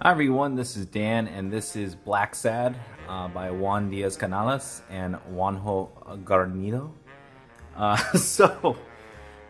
Hi everyone, this is Dan, and this is Blacksad by Juan Diaz Canales and Jaunjo Guarnido. So,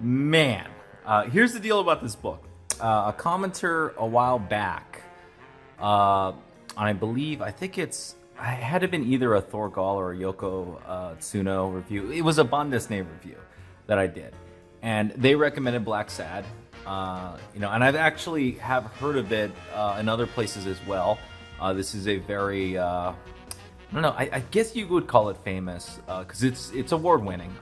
man, here's the deal about this book. A commenter a while back, I think it had to have been either a Thorgal or a Yoko Tsuno review. It was a Bundesnay review that I did, and they recommended Blacksad. And I've actually have heard of it in other places as well. This is a very, I don't know, I guess you would call it famous because it's award-winning.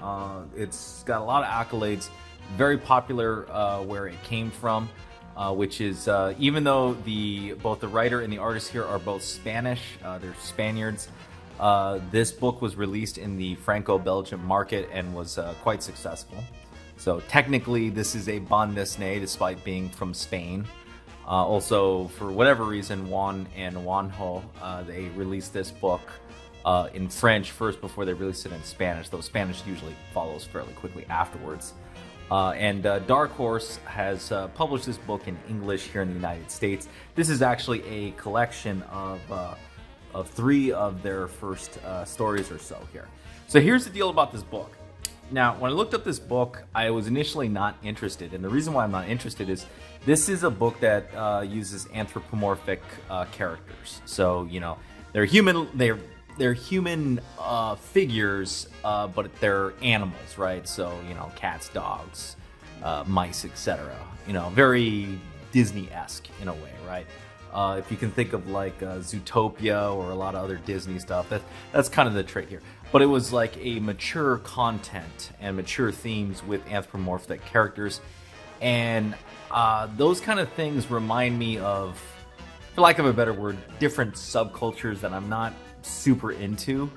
It's got a lot of accolades, very popular where it came from, which is even though both the writer and the artist here are both Spanish, they're Spaniards. This book was released in the Franco-Belgium market and was quite successful. So technically, this is a Bundesnay, despite being from Spain. Also, for whatever reason, Juan and Juanjo, they released this book in French first before they released it in Spanish, though Spanish usually follows fairly quickly afterwards. And Dark Horse has published this book in English here in the United States. This is actually a collection of three of their first stories or so here. So here's the deal about this book. Now, when I looked up this book, I was initially not interested, and the reason why I'm not interested is this is a book that uses anthropomorphic characters. So, they're human. They're human figures, but they're animals, right? So, cats, dogs, mice, etc. Very Disney-esque in a way, right? If you can think of like Zootopia or a lot of other Disney stuff, that's kind of the trait here. But it was like a mature content and mature themes with anthropomorphic characters. And those kind of things remind me of, for lack of a better word, different subcultures that I'm not super into.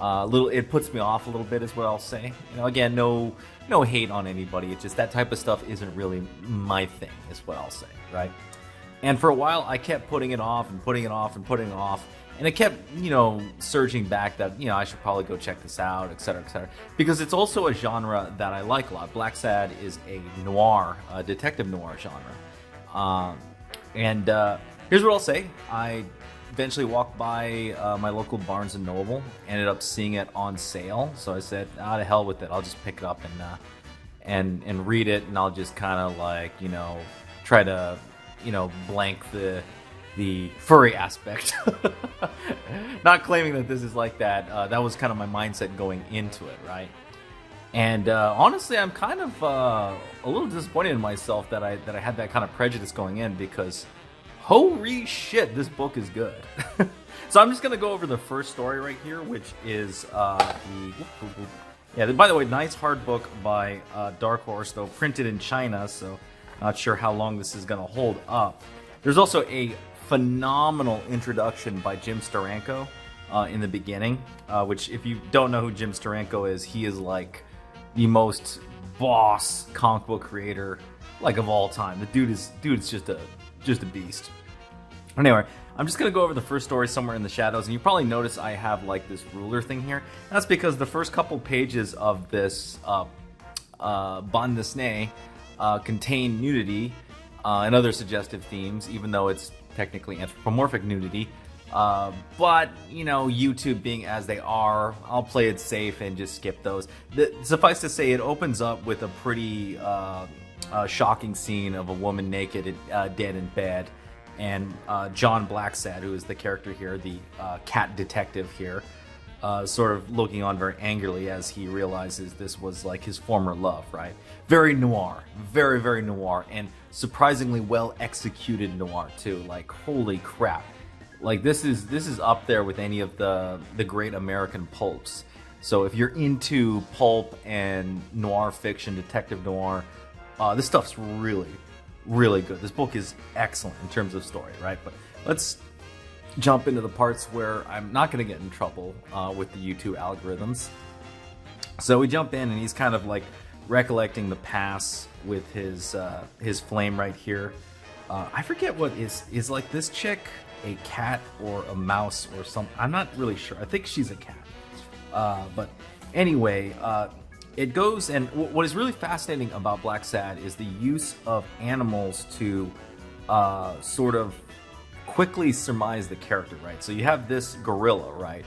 It puts me off a little bit is what I'll say. Again, no hate on anybody. It's just that type of stuff isn't really my thing is what I'll say, right? And for a while, I kept putting it off and putting it off and putting it off. And it kept, surging back that, I should probably go check this out, et cetera, et cetera. Because it's also a genre that I like a lot. Blacksad is a noir, detective noir genre. Here's what I'll say. I eventually walked by my local Barnes & Noble, ended up seeing it on sale. So I said, to hell with it. I'll just pick it up and read it. And I'll just kind of like, try to, blank the furry aspect. Not claiming that this is like that. That was kind of my mindset going into it, right? And honestly, I'm kind of a little disappointed in myself that I had that kind of prejudice going in, because holy shit, this book is good. So I'm just gonna go over the first story right here, which is by the way, nice hard book by Dark Horse, though printed in China, so not sure how long this is gonna hold up. There's also a phenomenal introduction by Jim Steranko in the beginning, which, if you don't know who Jim Steranko is, he is like the most boss comic book creator like of all time. The dude is just a beast. Anyway, I'm just gonna go over the first story, Somewhere in the Shadows, and you probably notice I have like this ruler thing here. That's because the first couple pages of this Bundesnay contain nudity and other suggestive themes, even though it's technically anthropomorphic nudity. But, YouTube being as they are, I'll play it safe and just skip those. Suffice to say, it opens up with a pretty shocking scene of a woman naked, dead in bed. And John Blacksad, who is the character here, the cat detective here, sort of looking on very angrily as he realizes this was like his former love, right? Very noir, very, very noir, and surprisingly well executed noir too. Like, holy crap. Like, this is up there with any of the great American pulps. So if you're into pulp and noir fiction, detective noir, this stuff's really, really good. This book is excellent in terms of story, right? But let's jump into the parts where I'm not going to get in trouble with the YouTube algorithms. So we jump in, and he's kind of like recollecting the past with his flame right here. I forget what is like this chick a cat or a mouse or something. I'm not really sure. I think she's a cat. But anyway, it goes, and what is really fascinating about Blacksad is the use of animals to sort of quickly surmise the character, right? So you have this gorilla, right?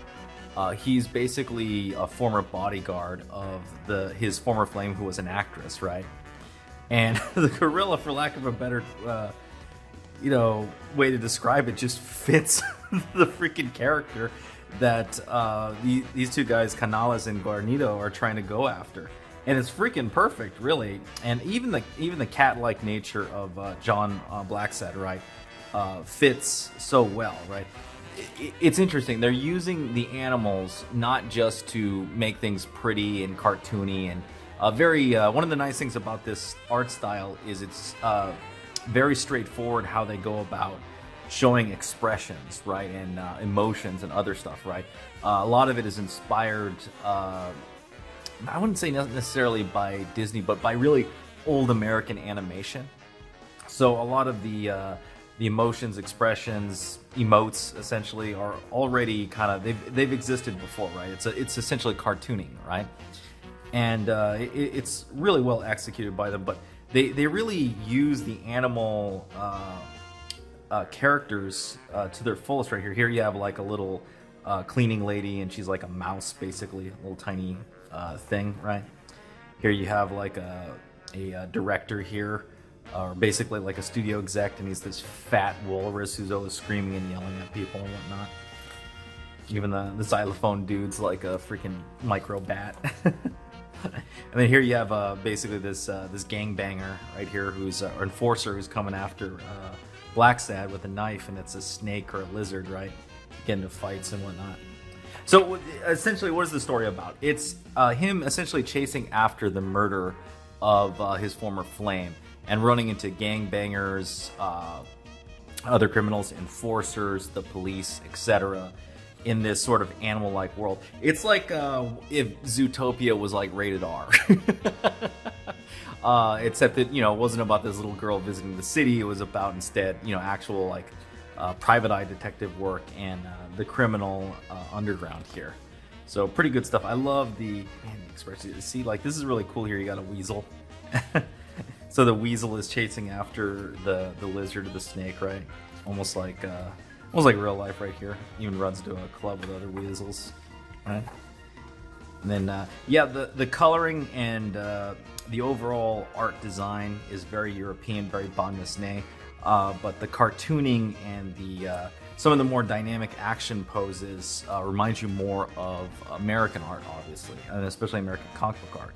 He's basically a former bodyguard of his former flame, who was an actress, right? And the gorilla, for lack of a better, way to describe it, just fits the freaking character that these two guys, Canales and Guarnido, are trying to go after. And it's freaking perfect, really. And even the cat-like nature of John Blacksad, right, fits so well, right? It's interesting. They're using the animals not just to make things pretty and cartoony, and very. One of the nice things about this art style is it's very straightforward how they go about showing expressions, right, and emotions and other stuff, right. A lot of it is inspired. I wouldn't say necessarily by Disney, but by really old American animation. So a lot of the emotions, expressions, emotes, essentially, are already kind of they've existed before, right? It's essentially cartooning, right? And it's really well executed by them. But they really use the animal characters to their fullest right here. Here you have like a little cleaning lady, and she's like a mouse, basically, a little tiny thing, right? Here you have like a director here, or basically like a studio exec, and he's this fat walrus who's always screaming and yelling at people and whatnot. Even the xylophone dude's like a freaking micro bat. And then here you have basically this gangbanger right here, who's an enforcer who's coming after Blacksad with a knife, and it's a snake or a lizard, right? Getting into fights and whatnot. So essentially, what is the story about? It's him essentially chasing after the murder of his former flame, and running into gangbangers, other criminals, enforcers, the police, etc., in this sort of animal-like world. It's like if Zootopia was like rated R. Except that, it wasn't about this little girl visiting the city. It was about instead, actual like private eye detective work and the criminal underground here. So pretty good stuff. I love the expression. See, like, this is really cool here. You got a weasel. So the weasel is chasing after the lizard or the snake, right? Almost like real life right here. Even runs to a club with other weasels, right? And then the coloring and the overall art design is very European, very bande dessinée. But the cartooning and the some of the more dynamic action poses reminds you more of American art, obviously, and especially American comic book art.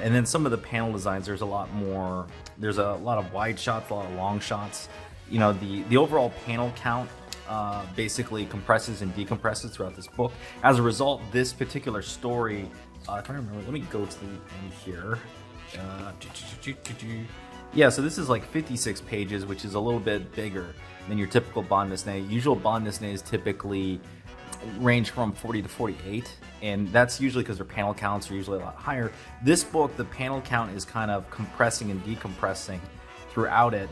And then some of the panel designs, there's a lot of wide shots, a lot of long shots. The overall panel count basically compresses and decompresses throughout this book. As a result, this particular story, if I remember, let me go to the end here. Yeah, so this is like 56 pages, which is a little bit bigger than your typical bande dessinée. Usual bande dessinés typically range from 40 to 48, and that's usually because their panel counts are usually a lot higher. This book, the panel count is kind of compressing and decompressing throughout it,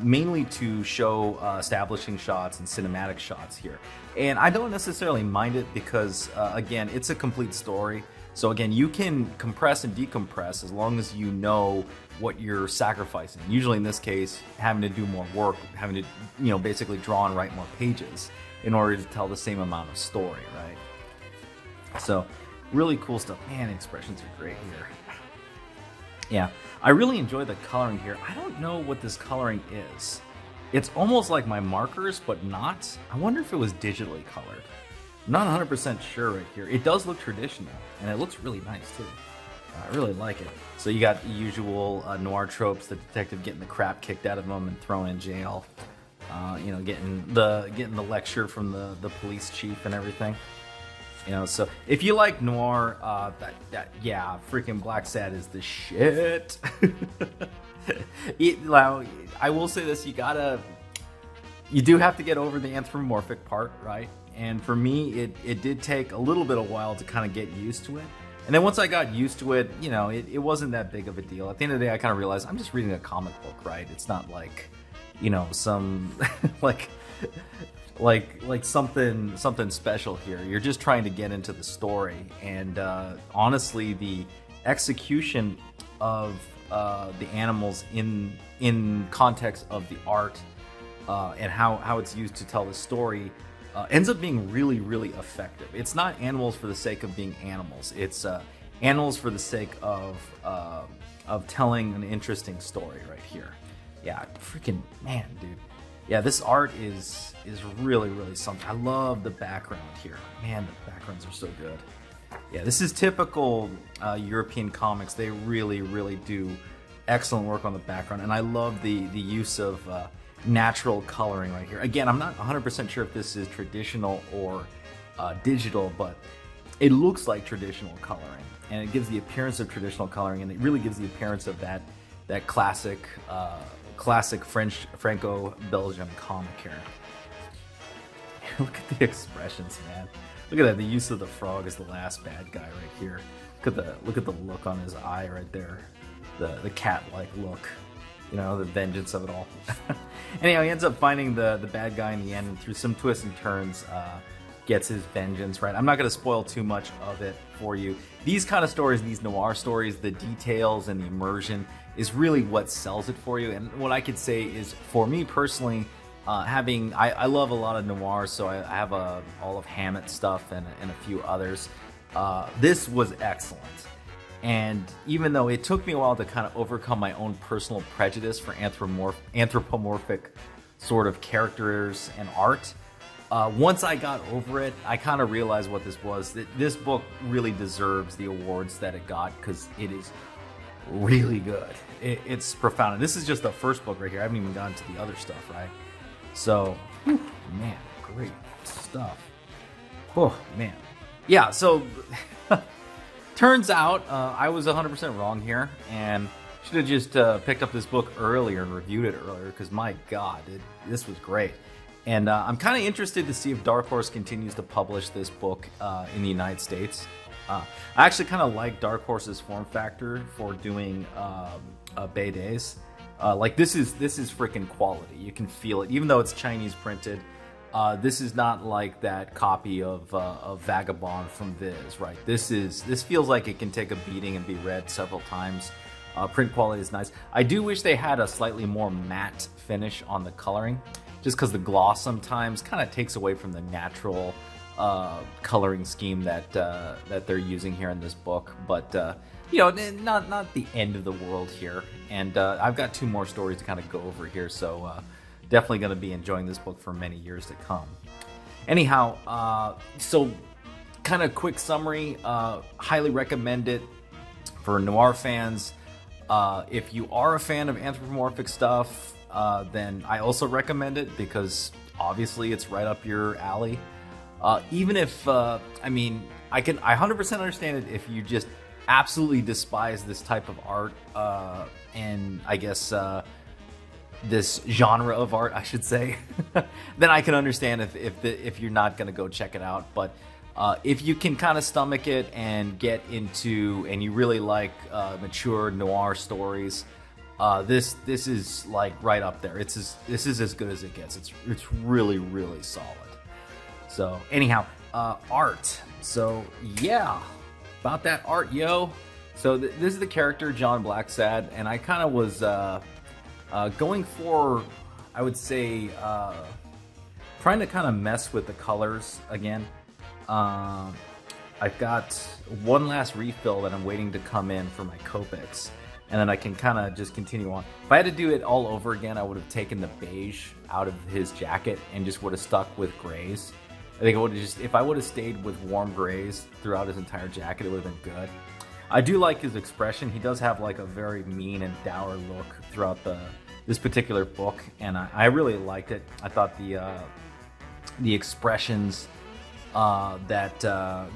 mainly to show establishing shots and cinematic shots here. And I don't necessarily mind it because, again, it's a complete story. So again, you can compress and decompress as long as you know what you're sacrificing. Usually in this case, having to do more work, having to, basically draw and write more pages in order to tell the same amount of story, right? So really cool stuff. Man, the expressions are great here. Yeah, I really enjoy the coloring here. I don't know what this coloring is. It's almost like my markers, but not. I wonder if it was digitally colored. I'm not 100% sure right here. It does look traditional, and it looks really nice too. I really like it. So you got the usual noir tropes: the detective getting the crap kicked out of him and thrown in jail. Getting the lecture from the police chief and everything. So if you like noir, freaking Blacksad is the shit. I will say this: you do have to get over the anthropomorphic part, right? And for me, it did take a little bit of while to kind of get used to it. And then once I got used to it, it wasn't that big of a deal. At the end of the day, I kind of realized I'm just reading a comic book, right? It's not like, some like something special here. You're just trying to get into the story. And honestly, the execution of the animals in context of the art and how it's used to tell the story ends up being really, really effective. It's not animals for the sake of being animals. It's animals for the sake of telling an interesting story right here. Yeah, freaking man, dude. Yeah, this art is really, really something. I love the background here. Man, the backgrounds are so good. Yeah, this is typical European comics. They really, really do excellent work on the background, and I love the use of natural coloring right here. Again, I'm not 100% sure if this is traditional or digital, but it looks like traditional coloring, and it gives the appearance of traditional coloring, and it really gives the appearance of that classic Franco-Belgium comic here. Look at the expressions, man. Look at that. The use of the frog as the last bad guy right here. Look at the look on his eye right there. The cat-like look. You know, the vengeance of it all. Anyhow, he ends up finding the bad guy in the end, and through some twists and turns, gets his vengeance, right? I'm not going to spoil too much of it for you. These kind of stories, these noir stories, the details and the immersion is really what sells it for you. And what I could say is, for me personally, I love a lot of noir, so I have all of Hammett stuff and a few others. This was excellent. And even though it took me a while to kind of overcome my own personal prejudice for anthropomorphic sort of characters and art, once I got over it, I kind of realized what this was. This book really deserves the awards that it got, because it is really good. It's profound. And this is just the first book right here. I haven't even gotten to the other stuff, right? So, man, great stuff. Oh, man. Yeah, so turns out I was 100% wrong here, and should have just picked up this book earlier and reviewed it earlier, because my God, this was great. And I'm kind of interested to see if Dark Horse continues to publish this book in the United States. I actually kind of like Dark Horse's form factor for doing Bay Days. Like this is freaking quality. You can feel it, even though it's Chinese printed. This is not like that copy of Vagabond from Viz, right? This feels like it can take a beating and be read several times. Print quality is nice. I do wish they had a slightly more matte finish on the coloring, just because the gloss sometimes kind of takes away from the natural coloring scheme that they're using here in this book. But you know, not the end of the world here. And I've got 2 more stories to kind of go over here, so definitely going to be enjoying this book for many years to come. Anyhow, so kind of quick summary. Highly recommend it for noir fans. If you are a fan of anthropomorphic stuff, then I also recommend it, because obviously it's right up your alley. Even if, I mean, I 100% understand it if you just absolutely despise this type of art, and I guess this genre of art, I should say. Then I can understand if you're not going to go check it out. But if you can kind of stomach it and get into, and you really like mature noir stories, this is like right up there. This is as good as it gets. It's really, really solid. So anyhow, art. So yeah, about that art, yo. So this is the character John Blacksad, and I kind of was going for, I would say, trying to kind of mess with the colors again. I've got one last refill that I'm waiting to come in for my Copics, and then I can kind of just continue on. If I had to do it all over again, I would have taken the beige out of his jacket and just would have stuck with grays. I think it would have just, if I would have stayed with warm grays throughout his entire jacket, it would have been good. I do like his expression. He does have like a very mean and dour look throughout this particular book, and I really liked it. I thought the expressions that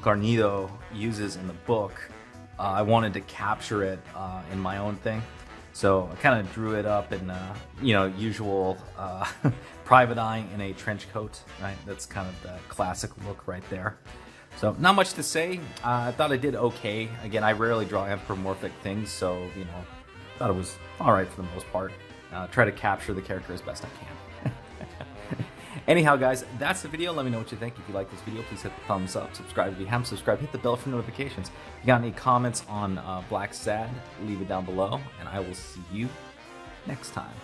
Guarnido uses in the book, I wanted to capture it in my own thing. So I kind of drew it up in, usual private eye in a trench coat, right? That's kind of the classic look right there. So not much to say. I thought I did okay. Again, I rarely draw anthropomorphic things, so, thought it was all right for the most part. Try to capture the character as best I can. Anyhow, guys, that's the video. Let me know what you think. If you like this video, please hit the thumbs up. Subscribe if you haven't subscribed. Hit the bell for notifications. If you got any comments on Blacksad, leave it down below, and I will see you next time.